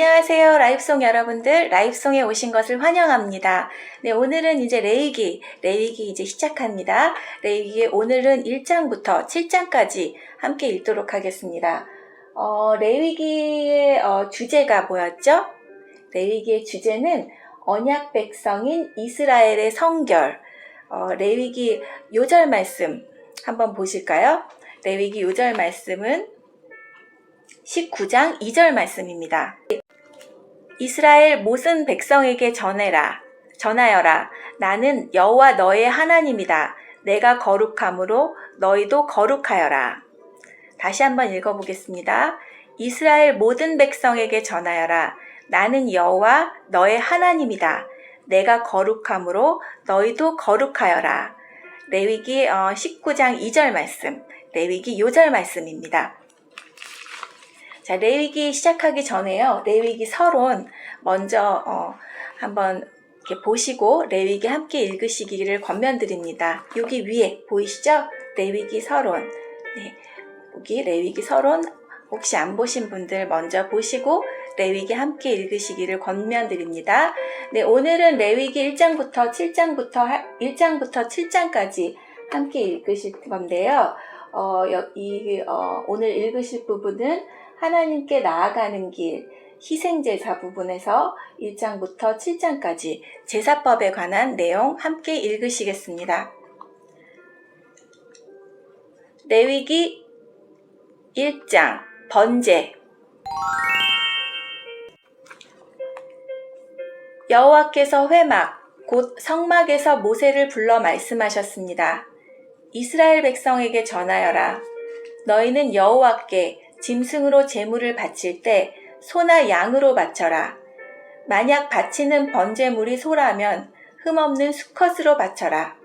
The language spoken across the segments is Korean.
안녕하세요. 라이브송 여러분들, 라이브송에 오신 것을 환영합니다. 네, 오늘은 이제 레위기 이제 시작합니다. 레위기 오늘은 1장부터 7장까지 함께 읽도록 하겠습니다. 레위기의 주제가 뭐였죠? 레위기의 주제는 언약 백성인 이스라엘의 성결. 레위기 요절 말씀 한번 보실까요? 레위기 요절 말씀은 19장 2절 말씀입니다. 이스라엘 모든 백성에게 전하여라. 나는 여호와 너의 하나님이다. 내가 거룩함으로 너희도 거룩하여라. 다시 한번 읽어보겠습니다. 이스라엘 모든 백성에게 전하여라. 나는 여호와 너의 하나님이다. 내가 거룩함으로 너희도 거룩하여라. 레위기 19장 2절 말씀, 레위기 요절 말씀입니다. 자, 레위기 시작하기 전에요. 레위기 서론 먼저 한번 이렇게 보시고 레위기 함께 읽으시기를 권면드립니다. 여기 위에 보이시죠? 레위기 서론. 네, 여기 레위기 서론 혹시 안 보신 분들 먼저 보시고 레위기 함께 읽으시기를 권면드립니다. 네, 오늘은 레위기 1장부터 7장까지 함께 읽으실 건데요. 오늘 읽으실 부분은 하나님께 나아가는 길, 희생제사 부분에서 1장부터 7장까지 제사법에 관한 내용 함께 읽으시겠습니다. 레위기 1장 번제. 여호와께서 회막 곧 성막에서 모세를 불러 말씀하셨습니다. 이스라엘 백성에게 전하여라. 너희는 여호와께 짐승으로 제물을 바칠 때 소나 양으로 바쳐라. 만약 바치는 번제물이 소라면 흠없는 수컷으로 바쳐라.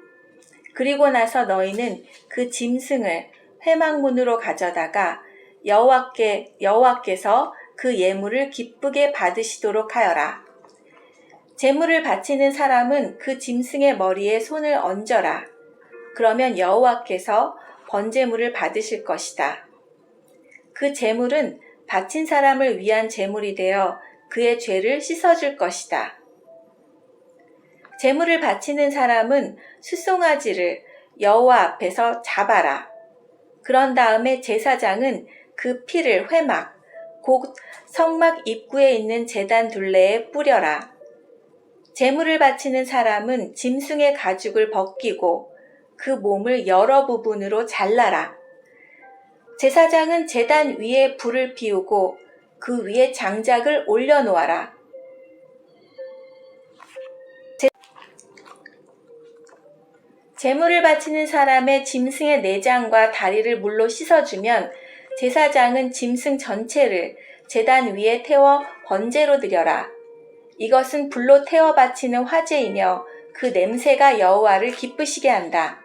그리고 나서 너희는 그 짐승을 회막문으로 가져다가 여호와께서 그 예물을 기쁘게 받으시도록 하여라. 제물을 바치는 사람은 그 짐승의 머리에 손을 얹어라. 그러면 여호와께서 번제물을 받으실 것이다. 그 제물은 바친 사람을 위한 제물이 되어 그의 죄를 씻어줄 것이다. 제물을 바치는 사람은 숫송아지를 여호와 앞에서 잡아라. 그런 다음에 제사장은 그 피를 회막, 곧 성막 입구에 있는 제단 둘레에 뿌려라. 제물을 바치는 사람은 짐승의 가죽을 벗기고 그 몸을 여러 부분으로 잘라라. 제사장은 제단 위에 불을 피우고 그 위에 장작을 올려놓아라. 제물을 바치는 사람의 짐승의 내장과 다리를 물로 씻어주면 제사장은 짐승 전체를 제단 위에 태워 번제로 드려라. 이것은 불로 태워 바치는 화제이며 그 냄새가 여호와를 기쁘시게 한다.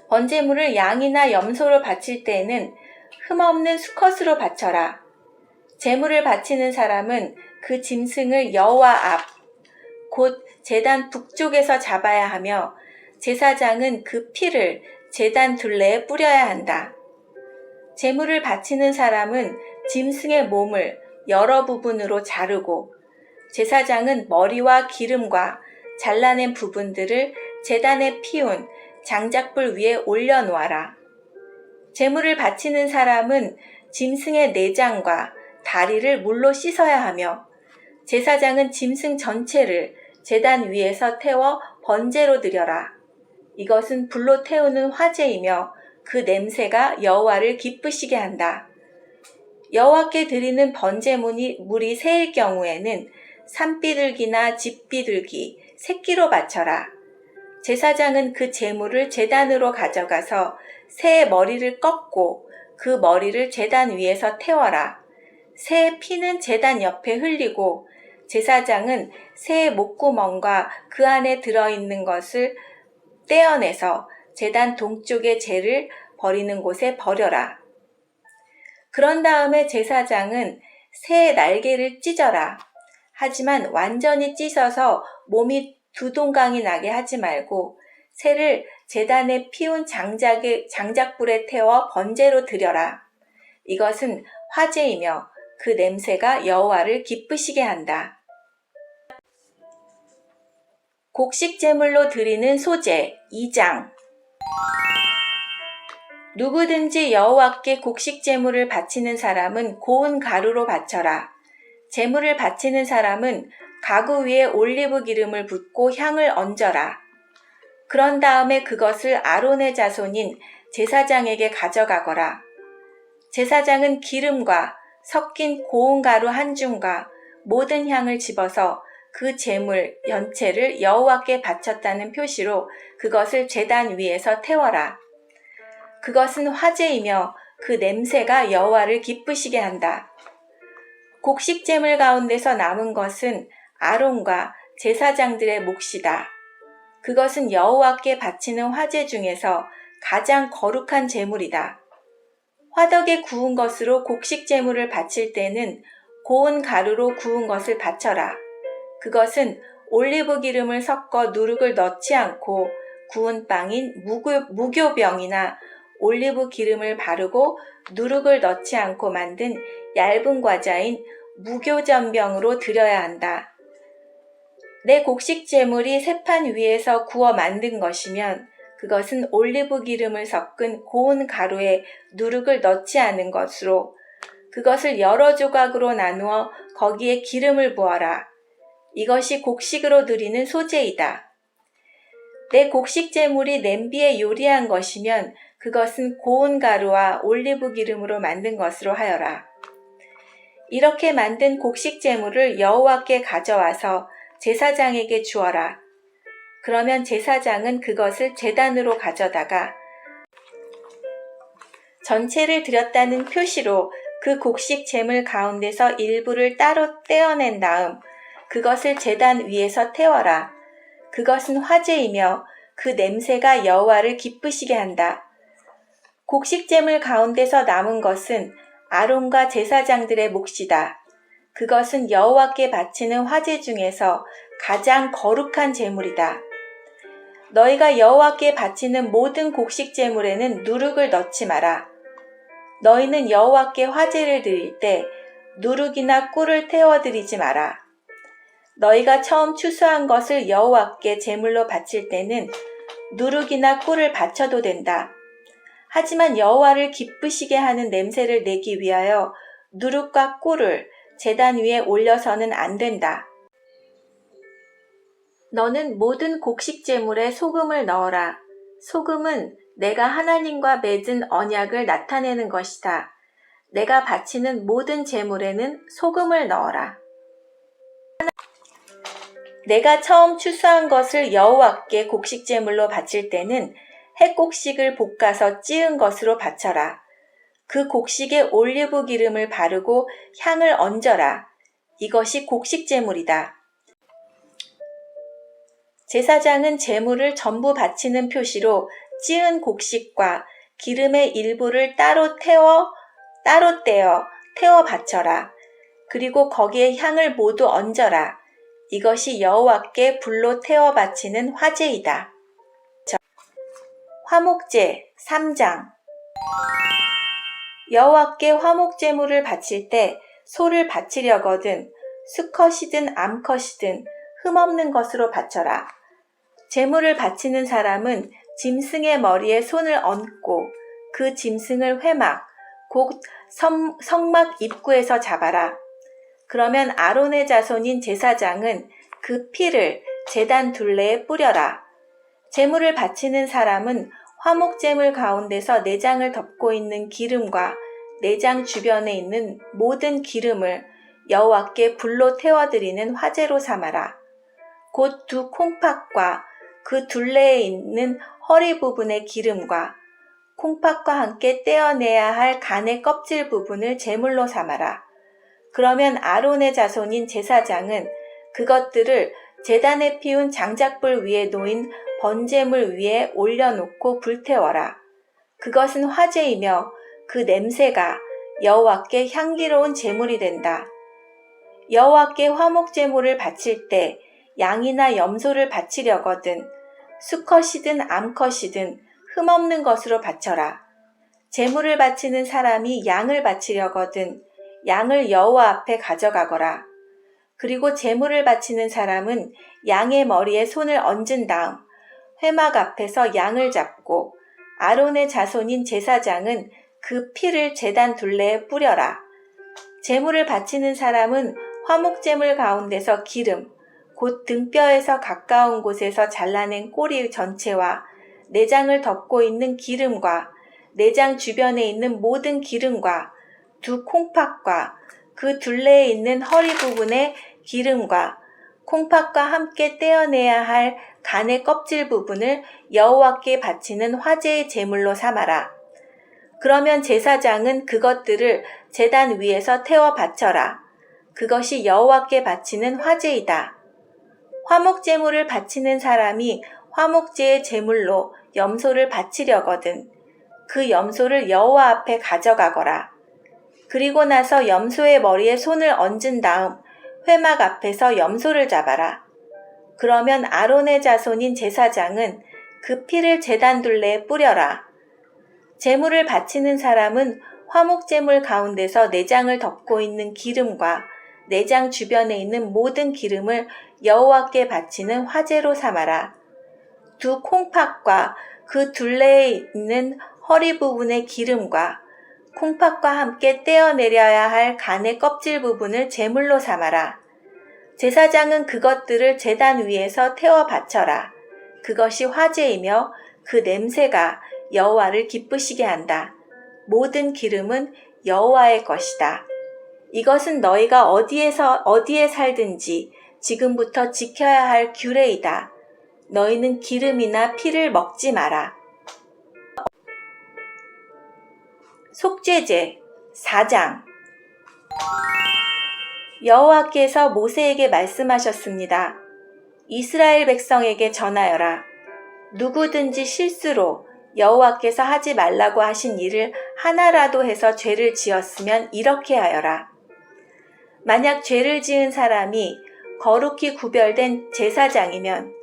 번제물을 양이나 염소로 바칠 때에는 흠없는 수컷으로 바쳐라. 제물을 바치는 사람은 그 짐승을 여호와 앞, 곧 제단 북쪽에서 잡아야 하며 제사장은 그 피를 제단 둘레에 뿌려야 한다. 제물을 바치는 사람은 짐승의 몸을 여러 부분으로 자르고 제사장은 머리와 기름과 잘라낸 부분들을 제단에 피운 장작불 위에 올려놓아라. 제물을 바치는 사람은 짐승의 내장과 다리를 물로 씻어야 하며 제사장은 짐승 전체를 제단 위에서 태워 번제로 드려라. 이것은 불로 태우는 화제이며 그 냄새가 여호와를 기쁘시게 한다. 여호와께 드리는 번제물이 새일 경우에는 산비둘기나 집비둘기, 새끼로 바쳐라. 제사장은 그 제물을 제단으로 가져가서 새의 머리를 꺾고 그 머리를 제단 위에서 태워라. 새의 피는 제단 옆에 흘리고 제사장은 새의 목구멍과 그 안에 들어있는 것을 떼어내서 제단 동쪽의 재를 버리는 곳에 버려라. 그런 다음에 제사장은 새의 날개를 찢어라. 하지만 완전히 찢어서 몸이 두 동강이 나게 하지 말고 새를 제단에 피운 장작불에 태워 번제로 드려라. 이것은 화제이며 그 냄새가 여호와를 기쁘시게 한다. 곡식 제물로 드리는 소제 2장. 누구든지 여호와께 곡식 제물을 바치는 사람은 고운 가루로 바쳐라. 제물을 바치는 사람은 가구 위에 올리브 기름을 붓고 향을 얹어라. 그런 다음에 그것을 아론의 자손인 제사장에게 가져가거라. 제사장은 기름과 섞인 고운 가루 한 줌과 모든 향을 집어서 그 제물 전체를 여호와께 바쳤다는 표시로 그것을 제단 위에서 태워라. 그것은 화제이며 그 냄새가 여호와를 기쁘시게 한다. 곡식 제물 가운데서 남은 것은 아론과 제사장들의 몫이다. 그것은 여호와께 바치는 화제 중에서 가장 거룩한 제물이다. 화덕에 구운 것으로 곡식 제물을 바칠 때는 고운 가루로 구운 것을 바쳐라. 그것은 올리브 기름을 섞어 누룩을 넣지 않고 구운 빵인 무교병이나 올리브 기름을 바르고 누룩을 넣지 않고 만든 얇은 과자인 무교전병으로 드려야 한다. 내 곡식 제물이 새판 위에서 구워 만든 것이면 그것은 올리브 기름을 섞은 고운 가루에 누룩을 넣지 않은 것으로 그것을 여러 조각으로 나누어 거기에 기름을 부어라. 이것이 곡식으로 드리는 소제이다. 내 곡식 제물이 냄비에 요리한 것이면 그것은 고운 가루와 올리브 기름으로 만든 것으로 하여라. 이렇게 만든 곡식 제물을 여호와께 가져와서 제사장에게 주어라. 그러면 제사장은 그것을 제단으로 가져다가 전체를 드렸다는 표시로 그 곡식 제물 가운데서 일부를 따로 떼어낸 다음 그것을 제단 위에서 태워라. 그것은 화제이며 그 냄새가 여호와를 기쁘시게 한다. 곡식 제물 가운데서 남은 것은 아론과 제사장들의 몫이다. 그것은 여호와께 바치는 화제 중에서 가장 거룩한 제물이다. 너희가 여호와께 바치는 모든 곡식 제물에는 누룩을 넣지 마라. 너희는 여호와께 화제를 드릴 때 누룩이나 꿀을 태워드리지 마라. 너희가 처음 추수한 것을 여호와께 제물로 바칠 때는 누룩이나 꿀을 바쳐도 된다. 하지만 여호와를 기쁘시게 하는 냄새를 내기 위하여 누룩과 꿀을 제단 위에 올려서는 안 된다. 너는 모든 곡식 제물에 소금을 넣어라. 소금은 내가 하나님과 맺은 언약을 나타내는 것이다. 내가 바치는 모든 제물에는 소금을 넣어라. 내가 처음 추수한 것을 여호와께 곡식 제물로 바칠 때는 햇곡식을 볶아서 찌은 것으로 바쳐라. 그 곡식에 올리브 기름을 바르고 향을 얹어라. 이것이 곡식 제물이다. 제사장은 제물을 전부 바치는 표시로 찌은 곡식과 기름의 일부를 따로 떼어 바쳐라. 그리고 거기에 향을 모두 얹어라. 이것이 여호와께 불로 태워 바치는 화제이다. 화목제 3장. 여호와께 화목제물을 바칠 때 소를 바치려거든 수컷이든 암컷이든 흠없는 것으로 바쳐라. 제물을 바치는 사람은 짐승의 머리에 손을 얹고 그 짐승을 회막, 곧 성막 입구에서 잡아라. 그러면 아론의 자손인 제사장은 그 피를 제단 둘레에 뿌려라. 제물을 바치는 사람은 화목제물 가운데서 내장을 덮고 있는 기름과 내장 주변에 있는 모든 기름을 여호와께 불로 태워드리는 화제로 삼아라. 곧 두 콩팥과 그 둘레에 있는 허리 부분의 기름과 콩팥과 함께 떼어내야 할 간의 껍질 부분을 제물로 삼아라. 그러면 아론의 자손인 제사장은 그것들을 제단에 피운 장작불 위에 놓인 번제물 위에 올려놓고 불태워라. 그것은 화제이며 그 냄새가 여호와께 향기로운 제물이 된다. 여호와께 화목제물을 바칠 때 양이나 염소를 바치려거든 수컷이든 암컷이든 흠없는 것으로 바쳐라. 제물을 바치는 사람이 양을 바치려거든 양을 여호와 앞에 가져가거라. 그리고 제물을 바치는 사람은 양의 머리에 손을 얹은 다음 회막 앞에서 양을 잡고 아론의 자손인 제사장은 그 피를 제단 둘레에 뿌려라. 제물을 바치는 사람은 화목제물 가운데서 기름, 곧 등뼈에서 가까운 곳에서 잘라낸 꼬리 전체와 내장을 덮고 있는 기름과 내장 주변에 있는 모든 기름과 두 콩팥과 그 둘레에 있는 허리 부분의 기름과 콩팥과 함께 떼어내야 할 간의 껍질 부분을 여호와께 바치는 화제의 제물로 삼아라. 그러면 제사장은 그것들을 제단 위에서 태워 바쳐라. 그것이 여호와께 바치는 화제이다. 화목제물을 바치는 사람이 화목제의 제물로 염소를 바치려거든 그 염소를 여호와 앞에 가져가거라. 그리고 나서 염소의 머리에 손을 얹은 다음 회막 앞에서 염소를 잡아라. 그러면 아론의 자손인 제사장은 그 피를 제단 둘레에 뿌려라. 제물을 바치는 사람은 화목제물 가운데서 내장을 덮고 있는 기름과 내장 주변에 있는 모든 기름을 여호와께 바치는 화제로 삼아라. 두 콩팥과 그 둘레에 있는 허리 부분의 기름과 콩팥과 함께 떼어내려야 할 간의 껍질 부분을 제물로 삼아라. 제사장은 그것들을 제단 위에서 태워 바쳐라. 그것이 화제이며 그 냄새가 여호와를 기쁘시게 한다. 모든 기름은 여호와의 것이다. 이것은 너희가 어디에 살든지 지금부터 지켜야 할 규례이다. 너희는 기름이나 피를 먹지 마라. 속죄제 4장. 여호와께서 모세에게 말씀하셨습니다. 이스라엘 백성에게 전하여라. 누구든지 실수로 여호와께서 하지 말라고 하신 일을 하나라도 해서 죄를 지었으면 이렇게 하여라. 만약 죄를 지은 사람이 거룩히 구별된 제사장이면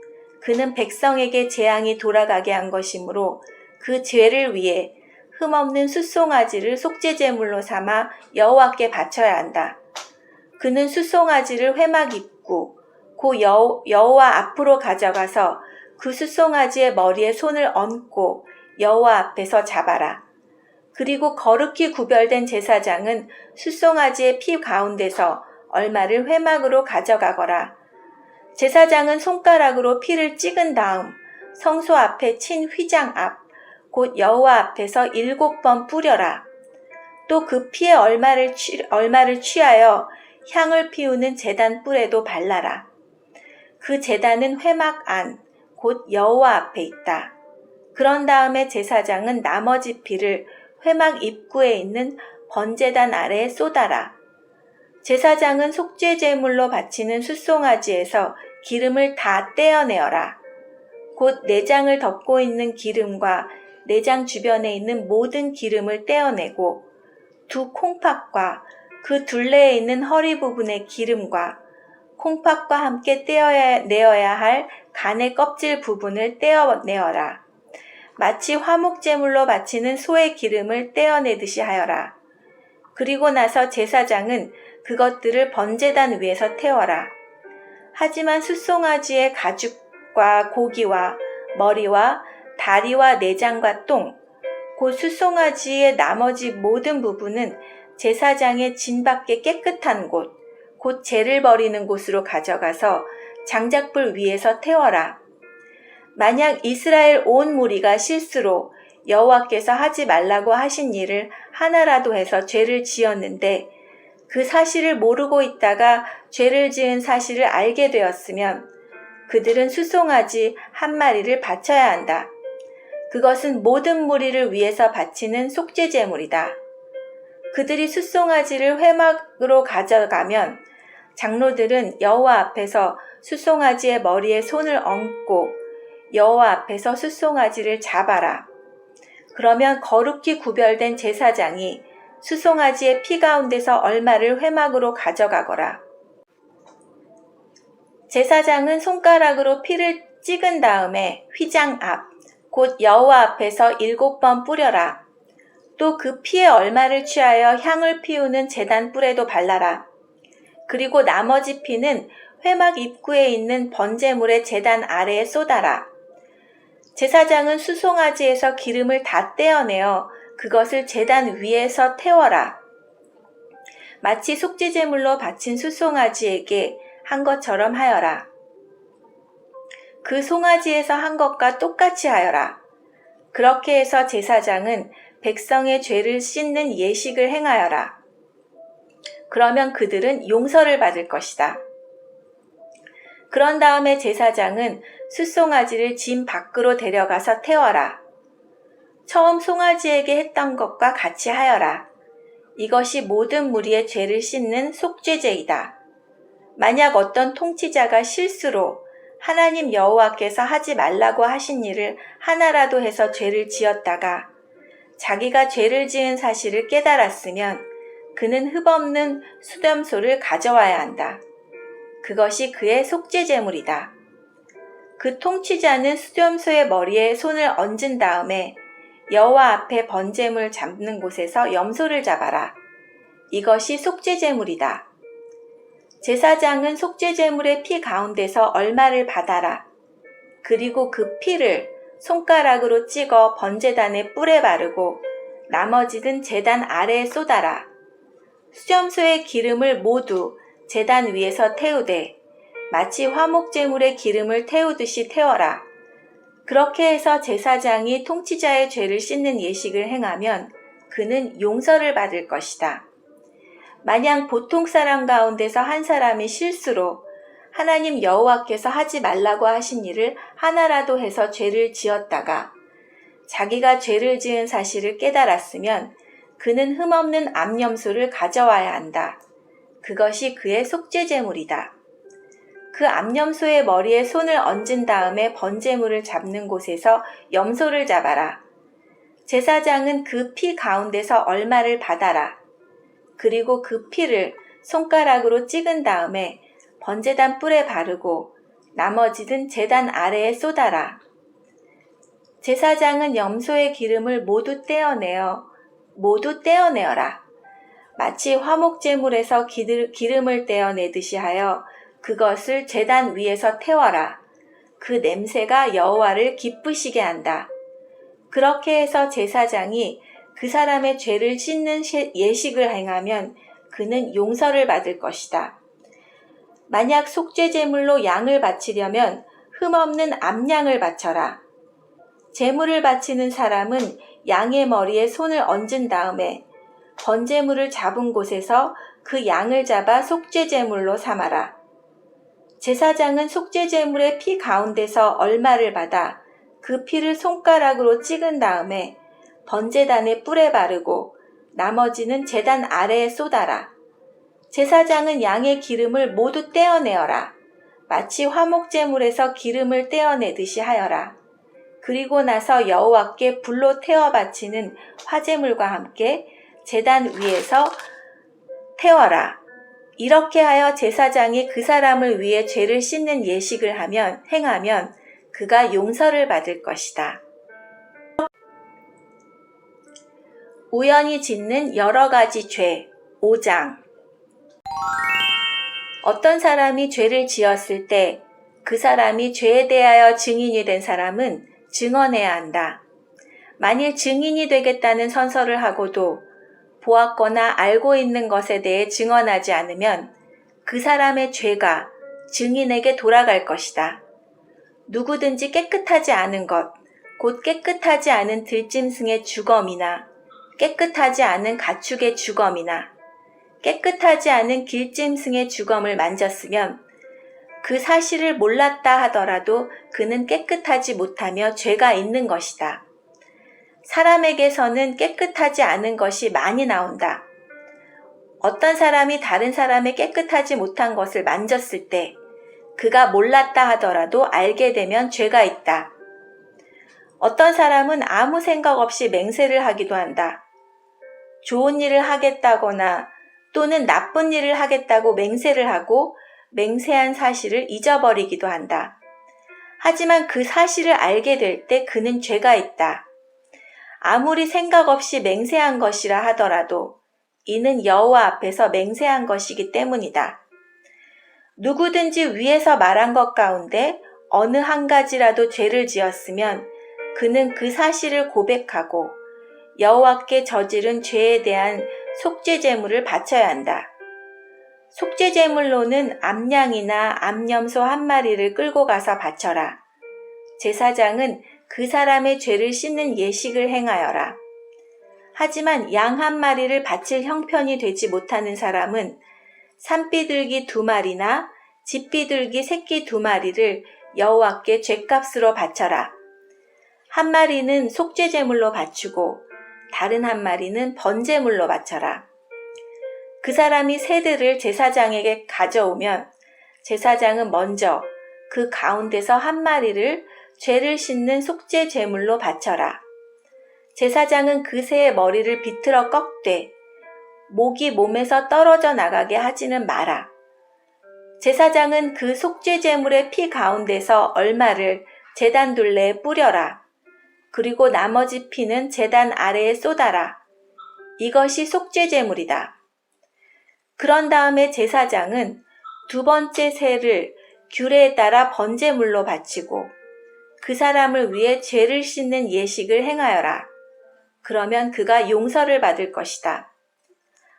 그는 백성에게 재앙이 돌아가게 한 것이므로 그 죄를 위해 흠없는 숫송아지를 속죄제물로 삼아 여호와께 바쳐야 한다. 그는 숫송아지를 회막 입구 곧 여호와 앞으로 가져가서 그 숫송아지의 머리에 손을 얹고 여호와 앞에서 잡아라. 그리고 거룩히 구별된 제사장은 숫송아지의 피 가운데서 얼마를 회막으로 가져가거라. 제사장은 손가락으로 피를 찍은 다음 성소 앞에 친 휘장 앞 곧 여호와 앞에서 7번 뿌려라. 또 그 피의 얼마를 취하여 향을 피우는 제단 뿔에도 발라라. 그 제단은 회막 안 곧 여호와 앞에 있다. 그런 다음에 제사장은 나머지 피를 회막 입구에 있는 번제단 아래에 쏟아라. 제사장은 속죄제물로 바치는 숫송아지에서 기름을 다 떼어내어라. 곧 내장을 덮고 있는 기름과 내장 주변에 있는 모든 기름을 떼어내고 두 콩팥과 그 둘레에 있는 허리 부분의 기름과 콩팥과 함께 떼어내어야 할 간의 껍질 부분을 떼어내어라. 마치 화목제물로 바치는 소의 기름을 떼어내듯이 하여라. 그리고 나서 제사장은 그것들을 번제단 위에서 태워라. 하지만 숫송아지의 가죽과 고기와 머리와 다리와 내장과 똥, 곧 숫송아지의 나머지 모든 부분은 제사장의 진 밖에 깨끗한 곳, 곧 죄를 버리는 곳으로 가져가서 장작불 위에서 태워라. 만약 이스라엘 온 무리가 실수로 여호와께서 하지 말라고 하신 일을 하나라도 해서 죄를 지었는데 그 사실을 모르고 있다가 죄를 지은 사실을 알게 되었으면 그들은 숫송아지 한 마리를 바쳐야 한다. 그것은 모든 무리를 위해서 바치는 속죄제물이다. 그들이 숫송아지를 회막으로 가져가면 장로들은 여호와 앞에서 숫송아지의 머리에 손을 얹고 여호와 앞에서 숫송아지를 잡아라. 그러면 거룩히 구별된 제사장이 숫송아지의 피 가운데서 얼마를 회막으로 가져가거라. 제사장은 손가락으로 피를 찍은 다음에 휘장 앞, 곧 여호와 앞에서 7번 뿌려라. 또 그 피의 얼마를 취하여 향을 피우는 제단 뿔에도 발라라. 그리고 나머지 피는 회막 입구에 있는 번제물의 제단 아래에 쏟아라. 제사장은 수송아지에서 기름을 다 떼어내어 그것을 제단 위에서 태워라. 마치 속죄제물로 바친 수송아지에게 한 것처럼 하여라. 그 송아지에서 한 것과 똑같이 하여라. 그렇게 해서 제사장은 백성의 죄를 씻는 예식을 행하여라. 그러면 그들은 용서를 받을 것이다. 그런 다음에 제사장은 숫송아지를 짐 밖으로 데려가서 태워라. 처음 송아지에게 했던 것과 같이 하여라. 이것이 모든 무리의 죄를 씻는 속죄제이다. 만약 어떤 통치자가 실수로 하나님 여호와께서 하지 말라고 하신 일을 하나라도 해서 죄를 지었다가 자기가 죄를 지은 사실을 깨달았으면 그는 흠없는 수염소를 가져와야 한다. 그것이 그의 속죄제물이다. 그 통치자는 수염소의 머리에 손을 얹은 다음에 여호와 앞에 번제물 잡는 곳에서 염소를 잡아라. 이것이 속죄제물이다. 제사장은 속죄제물의 피 가운데서 얼마를 받아라. 그리고 그 피를 손가락으로 찍어 번제단의 뿔에 바르고 나머지는 제단 아래에 쏟아라. 수염소의 기름을 모두 제단 위에서 태우되 마치 화목제물의 기름을 태우듯이 태워라. 그렇게 해서 제사장이 통치자의 죄를 씻는 예식을 행하면 그는 용서를 받을 것이다. 만약 보통 사람 가운데서 한 사람이 실수로 하나님 여호와께서 하지 말라고 하신 일을 하나라도 해서 죄를 지었다가 자기가 죄를 지은 사실을 깨달았으면 그는 흠없는 암염소를 가져와야 한다. 그것이 그의 속죄제물이다. 그 암염소의 머리에 손을 얹은 다음에 번제물을 잡는 곳에서 염소를 잡아라. 제사장은 그 피 가운데서 얼마를 받아라. 그리고 그 피를 손가락으로 찍은 다음에 번제단 뿔에 바르고 나머지는 제단 아래에 쏟아라. 제사장은 염소의 기름을 모두 떼어내어라. 마치 화목제물에서 기름을 떼어내듯이 하여 그것을 제단 위에서 태워라. 그 냄새가 여호와를 기쁘시게 한다. 그렇게 해서 제사장이 그 사람의 죄를 씻는 예식을 행하면 그는 용서를 받을 것이다. 만약 속죄제물로 양을 바치려면 흠없는 암양을 바쳐라. 제물을 바치는 사람은 양의 머리에 손을 얹은 다음에 번제물을 잡은 곳에서 그 양을 잡아 속죄제물로 삼아라. 제사장은 속죄제물의 피 가운데서 얼마를 받아 그 피를 손가락으로 찍은 다음에 번제단의 뿔에 바르고 나머지는 제단 아래에 쏟아라. 제사장은 양의 기름을 모두 떼어내어라. 마치 화목제물에서 기름을 떼어내듯이 하여라. 그리고 나서 여호와께 불로 태워 바치는 화제물과 함께 제단 위에서 태워라. 이렇게 하여 제사장이 그 사람을 위해 죄를 씻는 예식을 행하면 그가 용서를 받을 것이다. 우연히 짓는 여러 가지 죄 5장. 어떤 사람이 죄를 지었을 때 그 사람이 죄에 대하여 증인이 된 사람은 증언해야 한다. 만일 증인이 되겠다는 선서를 하고도 보았거나 알고 있는 것에 대해 증언하지 않으면 그 사람의 죄가 증인에게 돌아갈 것이다. 누구든지 깨끗하지 않은 것, 곧 깨끗하지 않은 들짐승의 주검이나 깨끗하지 않은 가축의 주검이나 깨끗하지 않은 길짐승의 주검을 만졌으면 그 사실을 몰랐다 하더라도 그는 깨끗하지 못하며 죄가 있는 것이다. 사람에게서는 깨끗하지 않은 것이 많이 나온다. 어떤 사람이 다른 사람의 깨끗하지 못한 것을 만졌을 때 그가 몰랐다 하더라도 알게 되면 죄가 있다. 어떤 사람은 아무 생각 없이 맹세를 하기도 한다. 좋은 일을 하겠다거나 또는 나쁜 일을 하겠다고 맹세를 하고 맹세한 사실을 잊어버리기도 한다. 하지만 그 사실을 알게 될 때 그는 죄가 있다. 아무리 생각 없이 맹세한 것이라 하더라도 이는 여호와 앞에서 맹세한 것이기 때문이다. 누구든지 위에서 말한 것 가운데 어느 한 가지라도 죄를 지었으면 그는 그 사실을 고백하고 여호와께 저지른 죄에 대한 속죄 제물을 바쳐야 한다. 속죄 제물로는 암양이나 암염소 한 마리를 끌고 가서 바쳐라. 제사장은 그 사람의 죄를 씻는 예식을 행하여라. 하지만 양 한 마리를 바칠 형편이 되지 못하는 사람은 산비둘기 2마리나 집비둘기 새끼 2마리를 여호와께 죗값으로 바쳐라. 한 마리는 속죄 제물로 바치고 다른 한 마리는 번제물로 바쳐라. 그 사람이 새들을 제사장에게 가져오면 제사장은 먼저 그 가운데서 한 마리를 죄를 씻는 속죄 제물로 바쳐라. 제사장은 그 새의 머리를 비틀어 꺾되 목이 몸에서 떨어져 나가게 하지는 마라. 제사장은 그 속죄 제물의 피 가운데서 얼마를 제단 둘레에 뿌려라. 그리고 나머지 피는 제단 아래에 쏟아라. 이것이 속죄 제물이다. 그런 다음에 제사장은 2번째 새를 규례에 따라 번제물로 바치고 그 사람을 위해 죄를 씻는 예식을 행하여라. 그러면 그가 용서를 받을 것이다.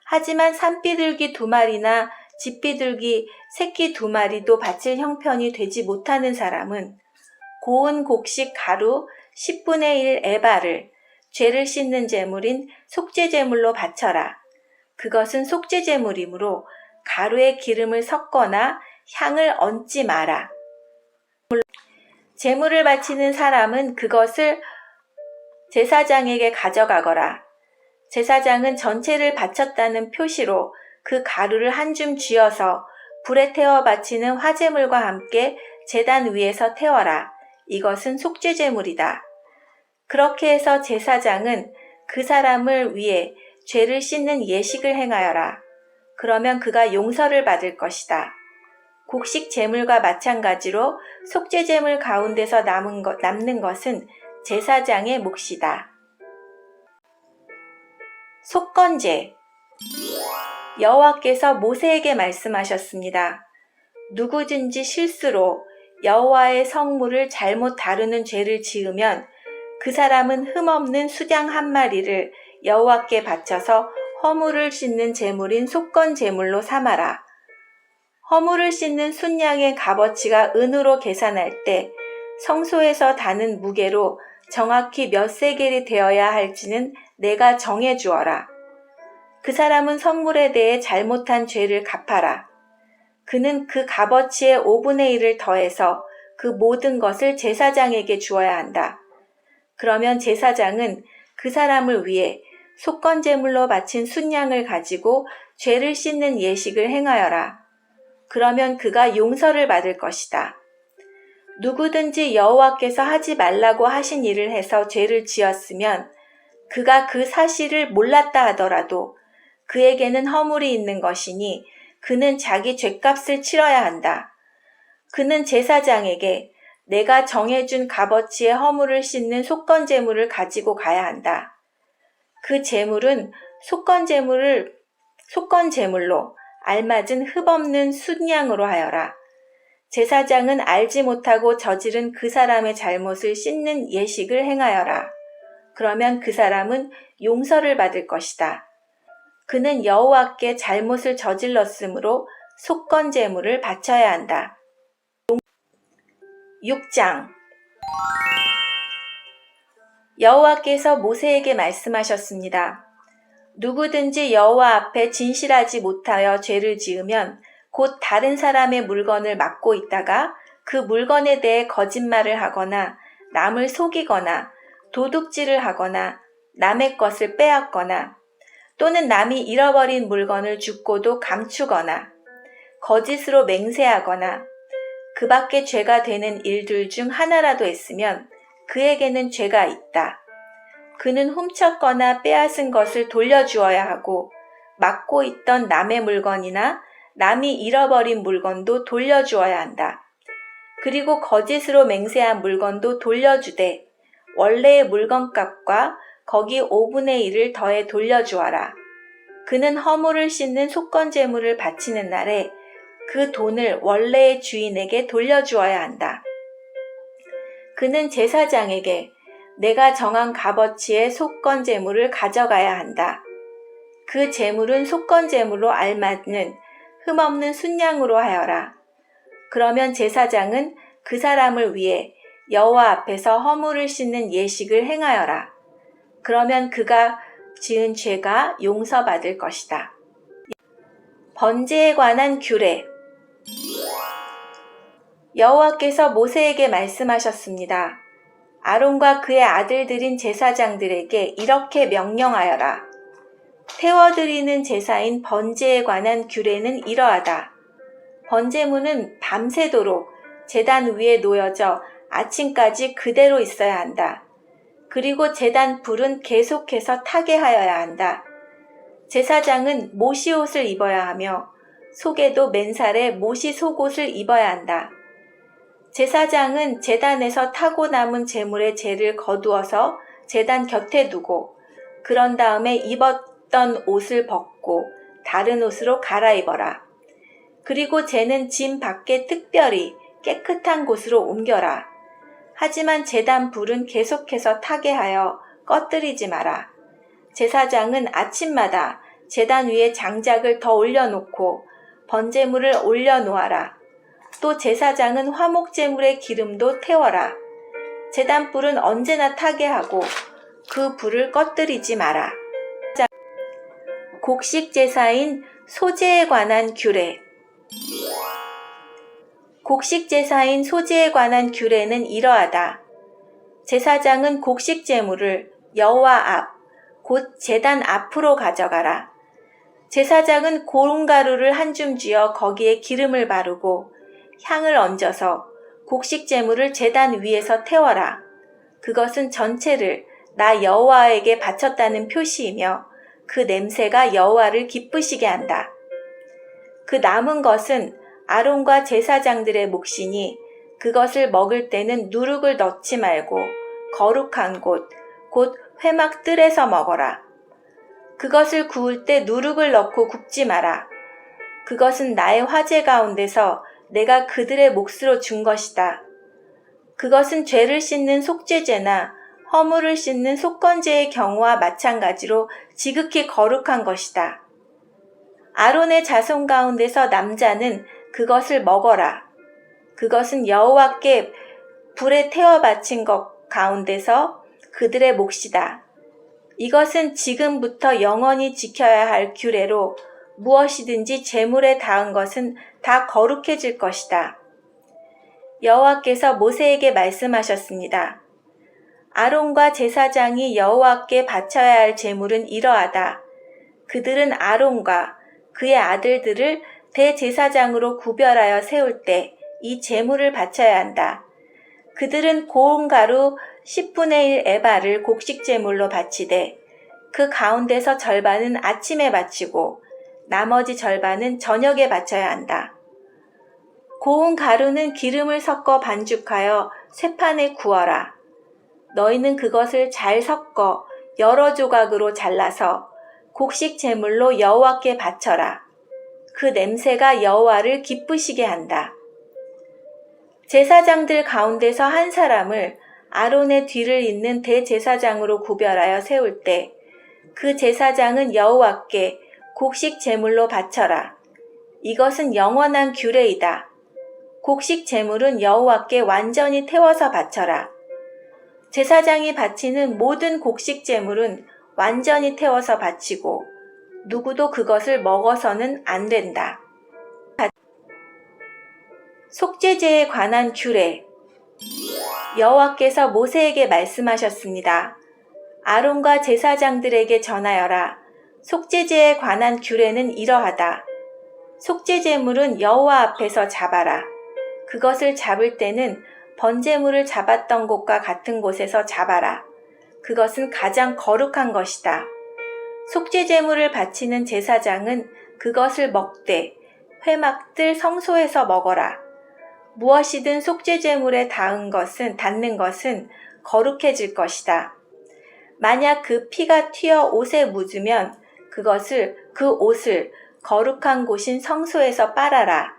하지만 산비둘기 2마리나 집비둘기 새끼 2마리도 바칠 형편이 되지 못하는 사람은 고운 곡식 가루 10분의 1 에바를 죄를 씻는 제물인 속죄 제물로 바쳐라. 그것은 속죄 제물이므로 가루에 기름을 섞거나 향을 얹지 마라. 제물을 바치는 사람은 그것을 제사장에게 가져가거라. 제사장은 전체를 바쳤다는 표시로 그 가루를 한 줌 쥐어서 불에 태워 바치는 화제물과 함께 제단 위에서 태워라. 이것은 속죄 제물이다. 그렇게 해서 제사장은 그 사람을 위해 죄를 씻는 예식을 행하여라. 그러면 그가 용서를 받을 것이다. 곡식 제물과 마찬가지로 속죄 제물 가운데서 남는 것은 제사장의 몫이다. 속건제. 여호와께서 모세에게 말씀하셨습니다. 누구든지 실수로 여호와의 성물을 잘못 다루는 죄를 지으면 그 사람은 흠없는 수장 한 마리를 여호와께 바쳐서 허물을 씻는 제물인 속건 제물로 삼아라. 허물을 씻는 순양의 값어치가 은으로 계산할 때 성소에서 다는 무게로 정확히 몇 세겔이 되어야 할지는 내가 정해 주어라. 그 사람은 성물에 대해 잘못한 죄를 갚아라. 그는 그 값어치의 5분의 1을 더해서 그 모든 것을 제사장에게 주어야 한다. 그러면 제사장은 그 사람을 위해 속건제물로 바친 순양을 가지고 죄를 씻는 예식을 행하여라. 그러면 그가 용서를 받을 것이다. 누구든지 여호와께서 하지 말라고 하신 일을 해서 죄를 지었으면 그가 그 사실을 몰랐다 하더라도 그에게는 허물이 있는 것이니 그는 자기 죗값을 치러야 한다. 그는 제사장에게 내가 정해준 값어치의 허물을 씻는 속건제물을 가지고 가야 한다. 그 제물은 속건제물로 알맞은 흠없는 순양으로 하여라. 제사장은 알지 못하고 저지른 그 사람의 잘못을 씻는 예식을 행하여라. 그러면 그 사람은 용서를 받을 것이다. 그는 여호와께 잘못을 저질렀으므로 속건제물을 바쳐야 한다. 6장. 여호와께서 모세에게 말씀하셨습니다. 누구든지 여호와 앞에 진실하지 못하여 죄를 지으면 곧 다른 사람의 물건을 맡고 있다가 그 물건에 대해 거짓말을 하거나 남을 속이거나 도둑질을 하거나 남의 것을 빼앗거나 또는 남이 잃어버린 물건을 죽고도 감추거나 거짓으로 맹세하거나 그 밖에 죄가 되는 일들 중 하나라도 했으면 그에게는 죄가 있다. 그는 훔쳤거나 빼앗은 것을 돌려주어야 하고 맡고 있던 남의 물건이나 남이 잃어버린 물건도 돌려주어야 한다. 그리고 거짓으로 맹세한 물건도 돌려주되 원래의 물건값과 거기 5분의 1을 더해 돌려주어라. 그는 허물을 씻는 속건제물을 바치는 날에 그 돈을 원래의 주인에게 돌려주어야 한다. 그는 제사장에게 내가 정한 값어치의 속건제물을 가져가야 한다. 그 제물은 속건제물로 알맞는 흠없는 순양으로 하여라. 그러면 제사장은 그 사람을 위해 여호와 앞에서 허물을 씻는 예식을 행하여라. 그러면 그가 지은 죄가 용서받을 것이다. 번제에 관한 규례. 여호와께서 모세에게 말씀하셨습니다. 아론과 그의 아들들인 제사장들에게 이렇게 명령하여라. 태워드리는 제사인 번제에 관한 규례는 이러하다. 번제물은 밤새도록 제단 위에 놓여져 아침까지 그대로 있어야 한다. 그리고 제단 불은 계속해서 타게 하여야 한다. 제사장은 모시 옷을 입어야 하며 속에도 맨살에 모시 속옷을 입어야 한다. 제사장은 제단에서 타고 남은 제물의 재를 거두어서 제단 곁에 두고 그런 다음에 입었던 옷을 벗고 다른 옷으로 갈아입어라. 그리고 재는 짐 밖에 특별히 깨끗한 곳으로 옮겨라. 하지만 제단 불은 계속해서 타게 하여 꺼뜨리지 마라. 제사장은 아침마다 제단 위에 장작을 더 올려놓고 번제물을 올려놓아라. 또 제사장은 화목제물의 기름도 태워라. 제단 불은 언제나 타게 하고 그 불을 꺼뜨리지 마라. 곡식 제사인 소제에 관한 규례. 곡식 제사인 소제에 관한 규례는 이러하다. 제사장은 곡식 제물을 여호와 앞, 곧 제단 앞으로 가져가라. 제사장은 고운 가루를 한 줌 쥐어 거기에 기름을 바르고 향을 얹어서 곡식 제물을 제단 위에서 태워라. 그것은 전체를 나 여호와에게 바쳤다는 표시이며 그 냄새가 여호와를 기쁘시게 한다. 그 남은 것은 아론과 제사장들의 몫이니 그것을 먹을 때는 누룩을 넣지 말고 거룩한 곳, 곧 회막 뜰에서 먹어라. 그것을 구울 때 누룩을 넣고 굽지 마라. 그것은 나의 화제 가운데서 내가 그들의 몫으로 준 것이다. 그것은 죄를 씻는 속죄제나 허물을 씻는 속건제의 경우와 마찬가지로 지극히 거룩한 것이다. 아론의 자손 가운데서 남자는 그것을 먹어라. 그것은 여호와께 불에 태워 바친 것 가운데서 그들의 몫이다. 이것은 지금부터 영원히 지켜야 할 규례로 무엇이든지 제물에 닿은 것은 다 거룩해질 것이다. 여호와께서 모세에게 말씀하셨습니다. 아론과 제사장이 여호와께 바쳐야 할 제물은 이러하다. 그들은 아론과 그의 아들들을 대제사장으로 구별하여 세울 때 이 제물을 바쳐야 한다. 그들은 고운 가루 10분의 1 에바를 곡식 제물로 바치되 그 가운데서 절반은 아침에 바치고 나머지 절반은 저녁에 바쳐야 한다. 고운 가루는 기름을 섞어 반죽하여 쇠판에 구워라. 너희는 그것을 잘 섞어 여러 조각으로 잘라서 곡식 제물로 여호와께 바쳐라. 그 냄새가 여호와를 기쁘시게 한다. 제사장들 가운데서 한 사람을 아론의 뒤를 잇는 대제사장으로 구별하여 세울 때 그 제사장은 여호와께 곡식 제물로 바쳐라. 이것은 영원한 규례이다. 곡식 제물은 여호와께 완전히 태워서 바쳐라. 제사장이 바치는 모든 곡식 제물은 완전히 태워서 바치고 누구도 그것을 먹어서는 안 된다. 속죄제에 관한 규례. 여호와께서 모세에게 말씀하셨습니다. 아론과 제사장들에게 전하여라. 속죄제에 관한 규례는 이러하다. 속죄제물은 여호와 앞에서 잡아라. 그것을 잡을 때는 번제물을 잡았던 곳과 같은 곳에서 잡아라. 그것은 가장 거룩한 것이다. 속죄제물을 바치는 제사장은 그것을 먹되 회막들 성소에서 먹어라. 무엇이든 속죄제물에 닿는 것은 거룩해질 것이다. 만약 그 피가 튀어 옷에 묻으면 그 옷을 거룩한 곳인 성소에서 빨아라.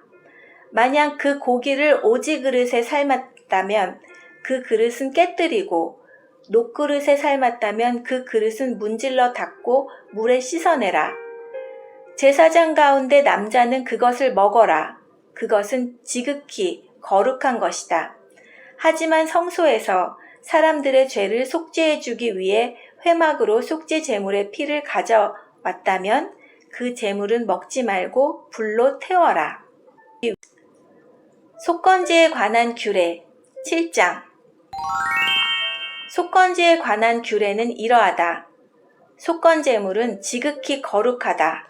만약 그 고기를 오지 그릇에 삶았다면 그 그릇은 깨뜨리고 녹그릇에 삶았다면 그 그릇은 문질러 닦고 물에 씻어내라. 제사장 가운데 남자는 그것을 먹어라. 그것은 지극히 거룩한 것이다. 하지만 성소에서 사람들의 죄를 속죄해 주기 위해 회막으로 속죄 제물의 피를 가져왔다면 그 제물은 먹지 말고 불로 태워라. 속건제에 관한 규례 7장. 속건제에 관한 규례는 이러하다. 속건제물은 지극히 거룩하다.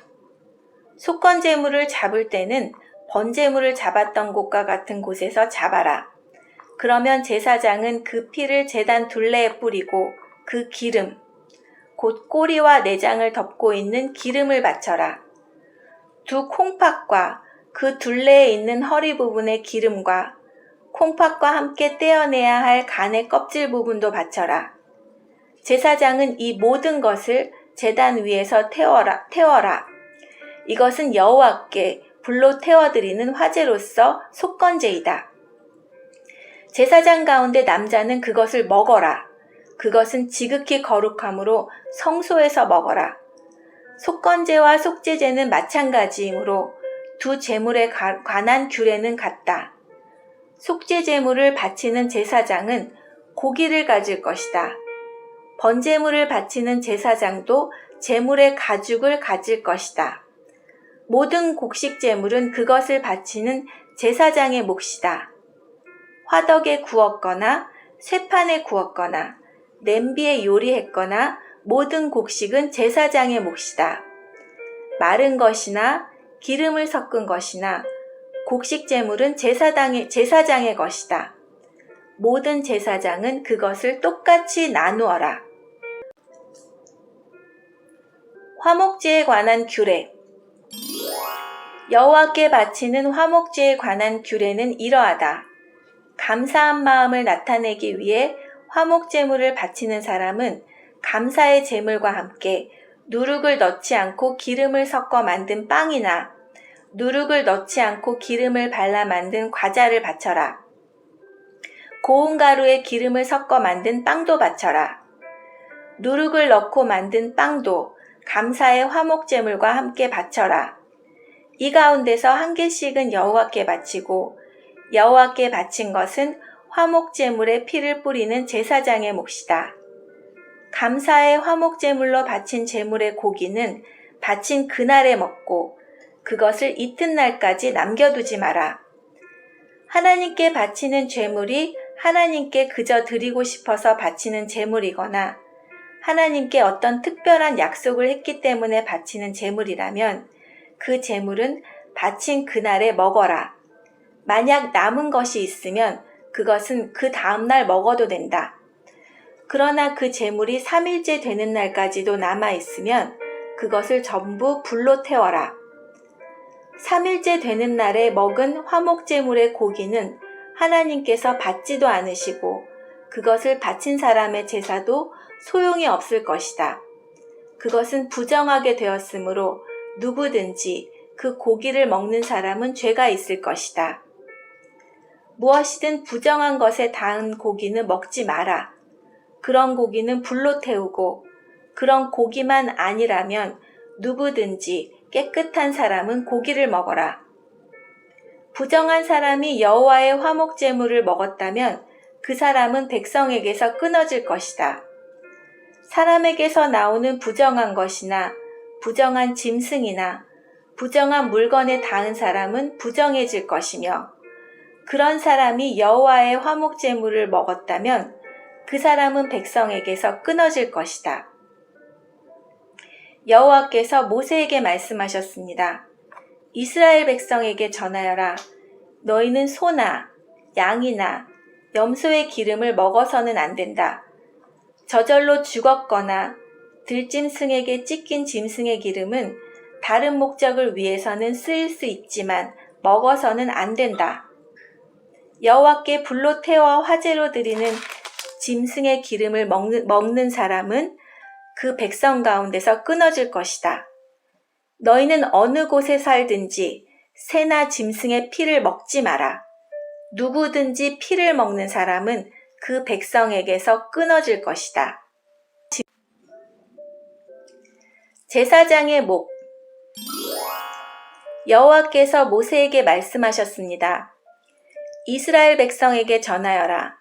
속건제물을 잡을 때는 번제물을 잡았던 곳과 같은 곳에서 잡아라. 그러면 제사장은 그 피를 제단 둘레에 뿌리고 그 기름, 곧 꼬리와 내장을 덮고 있는 기름을 바쳐라. 두 콩팥과 그 둘레에 있는 허리 부분의 기름과 콩팥과 함께 떼어내야 할 간의 껍질 부분도 바쳐라. 제사장은 이 모든 것을 제단 위에서 태워라. 이것은 여호와께 불로 태워드리는 화제로서 속건제이다. 제사장 가운데 남자는 그것을 먹어라. 그것은 지극히 거룩하므로 성소에서 먹어라. 속건제와 속죄제는 마찬가지이므로 두 제물에 관한 규례는 같다. 속죄 제물을 바치는 제사장은 고기를 가질 것이다. 번제물을 바치는 제사장도 제물의 가죽을 가질 것이다. 모든 곡식 제물은 그것을 바치는 제사장의 몫이다. 화덕에 구웠거나 쇠판에 구웠거나 냄비에 요리했거나 모든 곡식은 제사장의 몫이다. 마른 것이나 기름을 섞은 것이나 곡식 제물은 제사장의 것이다. 모든 제사장은 그것을 똑같이 나누어라. 화목제에 관한 규례. 여호와께 바치는 화목제에 관한 규례는 이러하다. 감사한 마음을 나타내기 위해 화목제물을 바치는 사람은 감사의 제물과 함께 누룩을 넣지 않고 기름을 섞어 만든 빵이나 누룩을 넣지 않고 기름을 발라 만든 과자를 바쳐라. 고운 가루에 기름을 섞어 만든 빵도 바쳐라. 누룩을 넣고 만든 빵도 감사의 화목제물과 함께 바쳐라. 이 가운데서 한 개씩은 여호와께 바치고 여호와께 바친 것은 화목제물에 피를 뿌리는 제사장의 몫이다. 감사의 화목제물로 바친 제물의 고기는 바친 그날에 먹고 그것을 이튿날까지 남겨두지 마라. 하나님께 바치는 제물이 하나님께 그저 드리고 싶어서 바치는 제물이거나 하나님께 어떤 특별한 약속을 했기 때문에 바치는 제물이라면 그 제물은 바친 그날에 먹어라. 만약 남은 것이 있으면 그것은 그 다음날 먹어도 된다. 그러나 그 제물이 3일째 되는 날까지도 남아있으면 그것을 전부 불로 태워라. 3일째 되는 날에 먹은 화목제물의 고기는 하나님께서 받지도 않으시고 그것을 바친 사람의 제사도 소용이 없을 것이다. 그것은 부정하게 되었으므로 누구든지 그 고기를 먹는 사람은 죄가 있을 것이다. 무엇이든 부정한 것에 닿은 고기는 먹지 마라. 그런 고기는 불로 태우고 그런 고기만 아니라면 누구든지 깨끗한 사람은 고기를 먹어라. 부정한 사람이 여호와의 화목제물을 먹었다면 그 사람은 백성에게서 끊어질 것이다. 사람에게서 나오는 부정한 것이나 부정한 짐승이나 부정한 물건에 닿은 사람은 부정해질 것이며 그런 사람이 여호와의 화목제물을 먹었다면 그 사람은 백성에게서 끊어질 것이다. 여호와께서 모세에게 말씀하셨습니다. 이스라엘 백성에게 전하여라. 너희는 소나 양이나 염소의 기름을 먹어서는 안 된다. 저절로 죽었거나 들짐승에게 찢긴 짐승의 기름은 다른 목적을 위해서는 쓰일 수 있지만 먹어서는 안 된다. 여호와께 불로 태워 화제로 드리는 짐승의 기름을 먹는 사람은 그 백성 가운데서 끊어질 것이다. 너희는 어느 곳에 살든지 새나 짐승의 피를 먹지 마라. 누구든지 피를 먹는 사람은 그 백성에게서 끊어질 것이다. 제사장의 목. 여호와께서 모세에게 말씀하셨습니다. 이스라엘 백성에게 전하여라.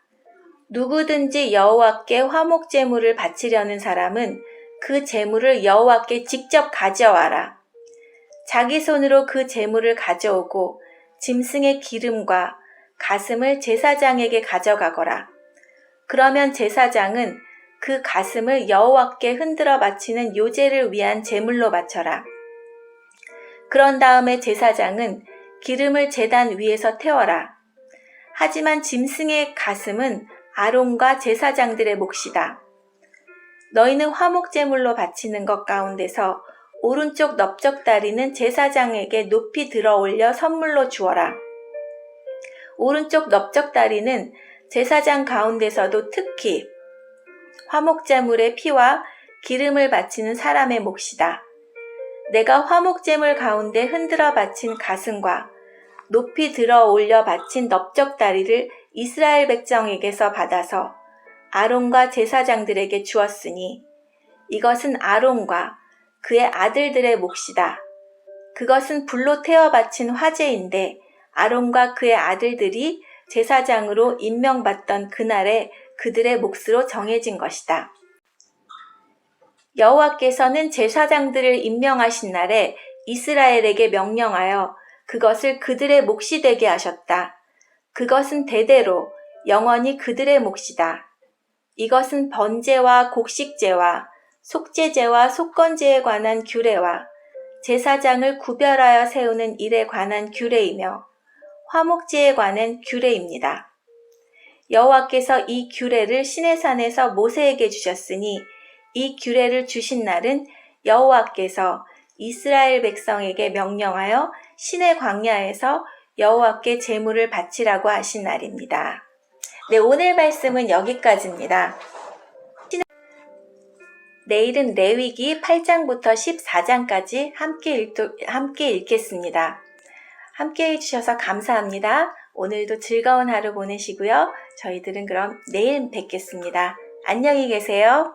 누구든지 여호와께 화목 제물을 바치려는 사람은 그 제물을 여호와께 직접 가져와라. 자기 손으로 그 제물을 가져오고 짐승의 기름과 가슴을 제사장에게 가져가거라. 그러면 제사장은 그 가슴을 여호와께 흔들어 바치는 요제를 위한 제물로 바쳐라. 그런 다음에 제사장은 기름을 제단 위에서 태워라. 하지만 짐승의 가슴은 아론과 제사장들의 몫이다. 너희는 화목제물로 바치는 것 가운데서 오른쪽 넓적다리는 제사장에게 높이 들어 올려 선물로 주어라. 오른쪽 넓적다리는 제사장 가운데서도 특히 화목제물의 피와 기름을 바치는 사람의 몫이다. 내가 화목제물 가운데 흔들어 바친 가슴과 높이 들어 올려 바친 넓적다리를 이스라엘 백성에게서 받아서 아론과 제사장들에게 주었으니 이것은 아론과 그의 아들들의 몫이다. 그것은 불로 태워 바친 화제인데 아론과 그의 아들들이 제사장으로 임명받던 그날에 그들의 몫으로 정해진 것이다. 여호와께서는 제사장들을 임명하신 날에 이스라엘에게 명령하여 그것을 그들의 몫이 되게 하셨다. 그것은 대대로 영원히 그들의 몫이다. 이것은 번제와 곡식제와 속죄제와 속건제에 관한 규례와 제사장을 구별하여 세우는 일에 관한 규례이며 화목제에 관한 규례입니다. 여호와께서 이 규례를 시내산에서 모세에게 주셨으니 이 규례를 주신 날은 여호와께서 이스라엘 백성에게 명령하여 시내 광야에서 여호와께 제물을 바치라고 하신 날입니다. 네, 오늘 말씀은 여기까지입니다. 내일은 레위기 8장부터 14장까지 함께 읽겠습니다. 함께 해주셔서 감사합니다. 오늘도 즐거운 하루 보내시고요. 저희들은 그럼 내일 뵙겠습니다. 안녕히 계세요.